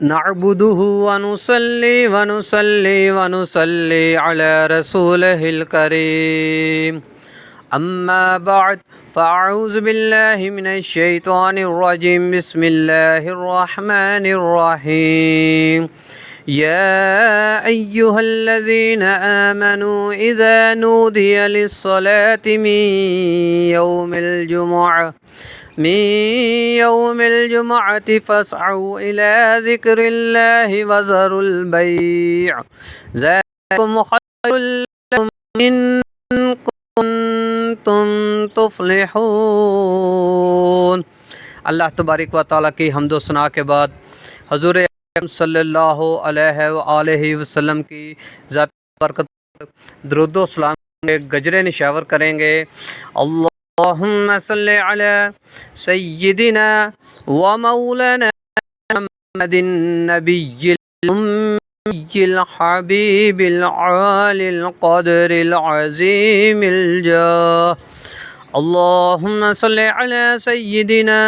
नअबुदुहु व नुसल्ली अला रसूलिहिल करीम। अम्मा बअद फ़अऊज़ु बिल्लाहि मिनश शैतानिर रजीम। बिस्मिल्लाहिर रहमानिर रहीम। या अय्युहल्लज़ीना आमनू इज़ा नूदिया लिस्सलाति मिन यौमिल जुमुअति फ़स्अऊ इला ज़िक्रिल्लाहि वज़रुल बैअ ज़ालिकुम खैरुल लकुम इन कुंतुम तुफ़्लिहून। अल्लाह तबारक व तआला की हम्द व सना के बाद हुज़ूर अकरम सल्लल्लाहु अलैहि वसल्लम की ज़ात बरकत दुरूद व सलाम के गजरे निशावर करेंगे। अल्लाहुम्मा सल्लि अला सय्यिदिना व मौलाना मुहम्मदिन नबिय्यिल उम्मिय्यिल हबीबिल आलिल क़द्रिल अज़ीमिल जाह। अल्लाहुम्मा सल्लि अला सय्यिदिना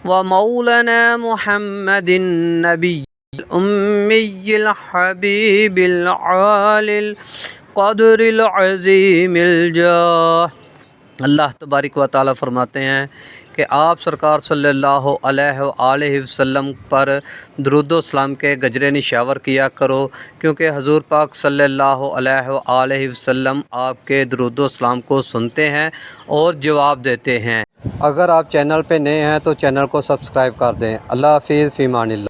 व मौलाना मुहम्मदिन नबिय्यिल उम्मिय्यिल हबीबिल आलिल क़द्रिल अज़ीमिल जाह। अल्लाह तबारक व तआला फ़रमाते हैं कि आप सरकार सल्लल्लाहु अलैहि वसल्लम पर दुरूद व सलाम के गजरे निशावर किया करो, क्योंकि हुज़ूर पाक सल्लल्लाहु अलैहि वसल्लम आपके दुरूद व सलाम को सुनते हैं और जवाब देते हैं। अगर आप चैनल पे नए हैं तो चैनल को सब्सक्राइब कर दें। अल्लाह हाफ़िज़ फ़ी अमानिल्लाह।